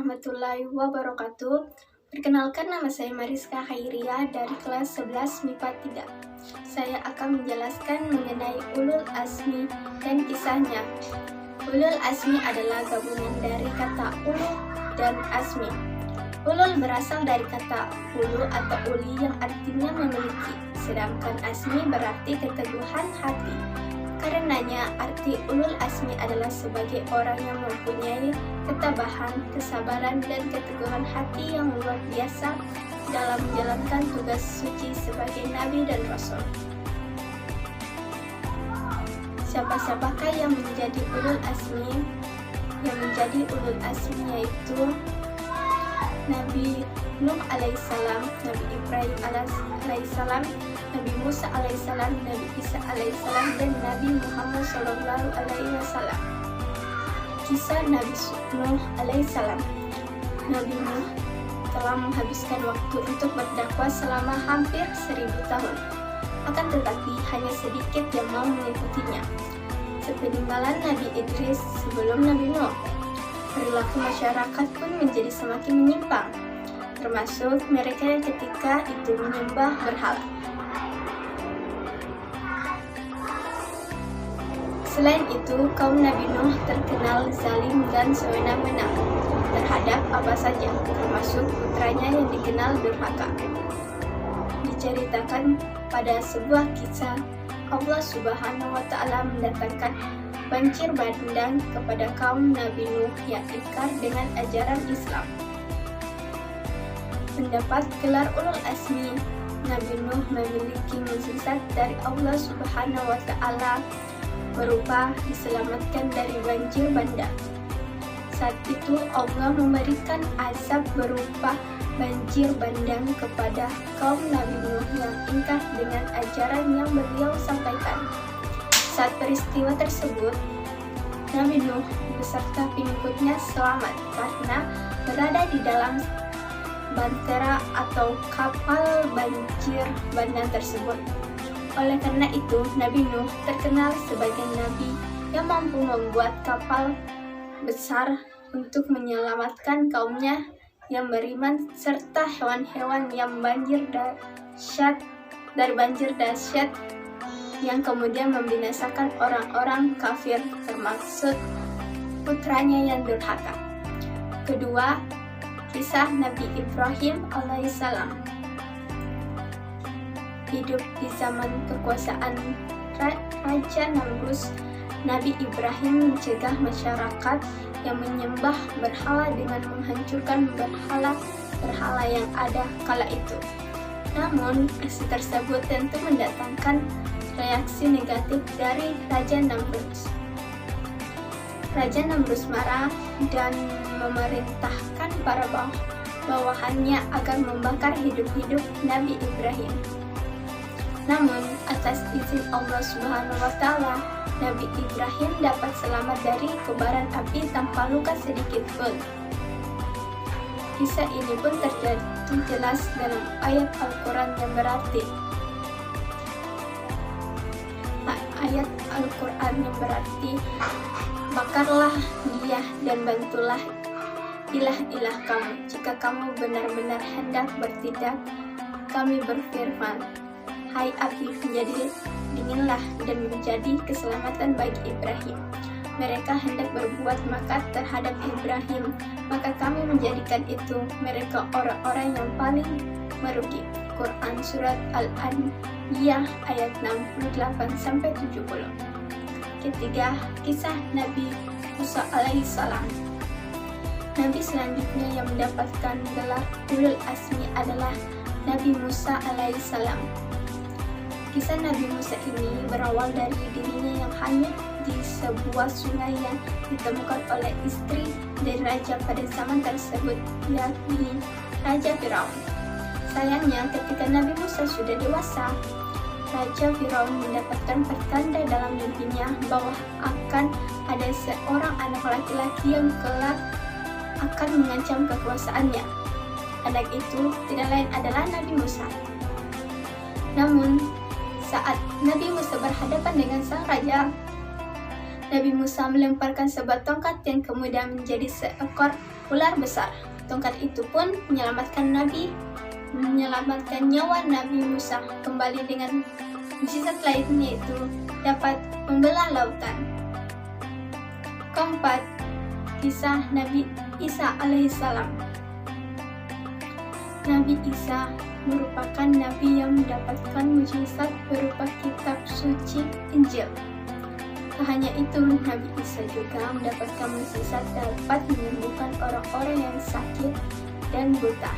warahmatullahi wabarakatuh. Perkenalkan, nama saya Mariska Khairia dari kelas 11 MIPA 3. Saya akan menjelaskan mengenai Ulul Azmi dan kisahnya. Ulul Azmi adalah gabungan dari kata ulu dan azmi. Ulul berasal dari kata ulu atau uli yang artinya memiliki, sedangkan azmi berarti keteguhan hati. Karenanya, arti ulul azmi adalah sebagai orang yang mempunyai ketabahan, kesabaran, dan keteguhan hati yang luar biasa dalam menjalankan tugas suci sebagai nabi dan rasul. Siapa-siapakah yang menjadi ulul azmi? Yang menjadi ulul azmi yaitu Nabi Nuh alaihissalam, Nabi Ibrahim alaihissalam, Nabi Musa alaihissalam, Nabi Isa alaihissalam, dan Nabi Muhammad sallallahu alaihi wasallam. Kisah Nabi Nuh alaihissalam. Nabi Nuh telah menghabiskan waktu untuk berdakwah selama hampir 1000 tahun. Akan tetapi hanya sedikit yang mau mengikutinya. Sepeninggalan Nabi Idris sebelum Nabi Nuh, perilaku masyarakat pun menjadi semakin menyimpang, termasuk mereka yang ketika itu menyembah berhala. Selain itu, kaum Nabi Nuh terkenal zalim dan sewenang-wenang terhadap apa saja, termasuk putranya yang dikenal durhaka. Diceritakan pada sebuah kisah, Allah Subhanahu wa Ta'ala mendatangkan banjir bandang kepada kaum Nabi Nuh yang ingkar dengan ajaran Islam. Mendapat gelar ulul azmi, Nabi Nuh memiliki mukjizat dari Allah Subhanahu wa Ta'ala berupa diselamatkan dari banjir bandang. Saat itu Allah memberikan azab berupa banjir bandang kepada kaum Nabi Nuh yang ingkar dengan ajaran yang beliau sampaikan. Saat peristiwa tersebut, Nabi Nuh beserta pengikutnya selamat karena berada di dalam bantera atau kapal banjir bandang tersebut. Oleh karena itu, Nabi Nuh terkenal sebagai nabi yang mampu membuat kapal besar untuk menyelamatkan kaumnya yang beriman serta hewan-hewan yang banjir dahsyat yang kemudian membinasakan orang-orang kafir, termasuk putranya yang durhaka. Kedua, kisah Nabi Ibrahim alaihissalam. Hidup di zaman kekuasaan Raja Namrus, Nabi Ibrahim mencegah masyarakat yang menyembah berhala dengan menghancurkan berhala yang ada kala itu. Namun, aksi tersebut tentu mendatangkan reaksi negatif dari Raja Namrus. Raja Namrus marah dan memerintahkan para bawahannya agar membakar hidup-hidup Nabi Ibrahim. Namun, atas izin Allah Subhanahu wa Ta'ala, Nabi Ibrahim dapat selamat dari kobaran api tanpa luka sedikit pun. Kisah ini pun terjadi jelas dalam ayat Al-Quran yang berarti bakarlah dia dan bantulah ilah-ilah kamu jika kamu benar-benar hendak bertindak. Kami berfirman, hai api, menjadi dinginlah dan menjadi keselamatan bagi Ibrahim. Mereka hendak berbuat makar terhadap Ibrahim, maka kami menjadikan itu mereka orang-orang yang paling merugi. Quran Surat Al-Anbiya ayat 68-70. Ketiga, kisah Nabi Musa alaihissalam. Nabi selanjutnya yang mendapatkan gelar ulul azmi adalah Nabi Musa alaihissalam. Kisah Nabi Musa ini berawal dari dirinya yang hanyut di sebuah sungai yang ditemukan oleh istri dari raja pada zaman tersebut, yakni Raja Firaun. Sayangnya, ketika Nabi Musa sudah dewasa, Raja Firaun mendapatkan pertanda dalam mimpinya bahwa akan ada seorang anak laki-laki yang kelak akan mengancam kekuasaannya. Anak itu tidak lain adalah Nabi Musa. Namun, saat Nabi Musa berhadapan dengan sang raja, Nabi Musa melemparkan sebuah tongkat yang kemudian menjadi seekor ular besar. Tongkat itu pun menyelamatkan nyawa Nabi Musa. Kembali dengan mukjizat lainnya, yaitu dapat membelah lautan. Keempat, kisah Nabi Isa alaihissalam. Nabi Isa merupakan nabi yang mendapatkan mukjizat berupa kitab suci Injil. Tak hanya itu, Nabi Isa juga mendapatkan mukjizat dapat menyembuhkan orang-orang yang sakit dan buta.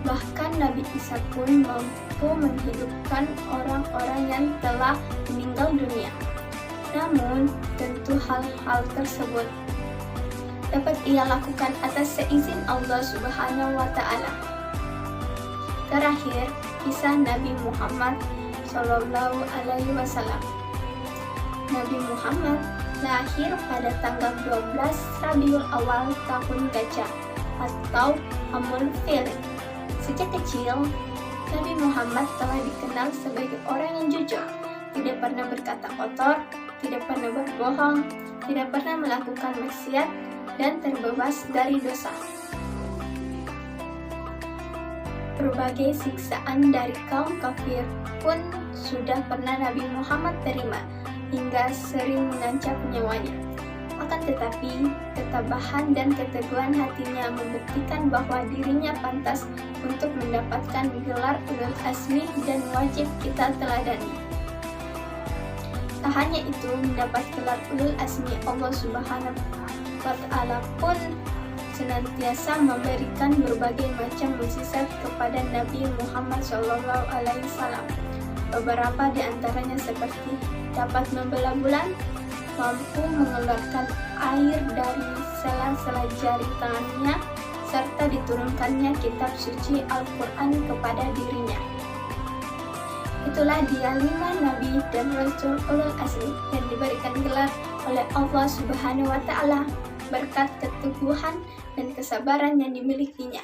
Bahkan Nabi Isa pun mampu menghidupkan orang-orang yang telah meninggal dunia. Namun, tentu hal-hal tersebut dapat ia lakukan atas seizin Allah Subhanahu wa Ta'ala. Terakhir, kisah Nabi Muhammad Sallallahu Alaihi Wasallam. Nabi Muhammad lahir pada tanggal 12 Rabiul Awal tahun Gajah atau Amul Fil. Sejak kecil, Nabi Muhammad telah dikenal sebagai orang yang jujur, tidak pernah berkata kotor, tidak pernah berbohong, tidak pernah melakukan maksiat, dan terbebas dari dosa. Berbagai siksaan dari kaum kafir pun sudah pernah Nabi Muhammad terima, hingga sering mengancam nyawanya. Akan tetapi, ketabahan dan keteguhan hatinya membuktikan bahwa dirinya pantas untuk mendapatkan gelar ulul azmi dan wajib kita teladani. Tak hanya itu, mendapat gelar ulul azmi, Allah Subhanahu wa Ta'ala pun senantiasa memberikan berbagai macam mukjizat kepada Nabi Muhammad SAW. Beberapa di antaranya seperti dapat membelah bulan, mampu mengeluarkan air dari sela-sela jari tangannya, serta diturunkannya kitab suci Al-Quran kepada dirinya. Itulah dia 5 Nabi dan Rasul ulul azmi yang diberikan gelar oleh Allah Subhanahu wa Ta'ala berkat keteguhan dan kesabaran yang dimilikinya.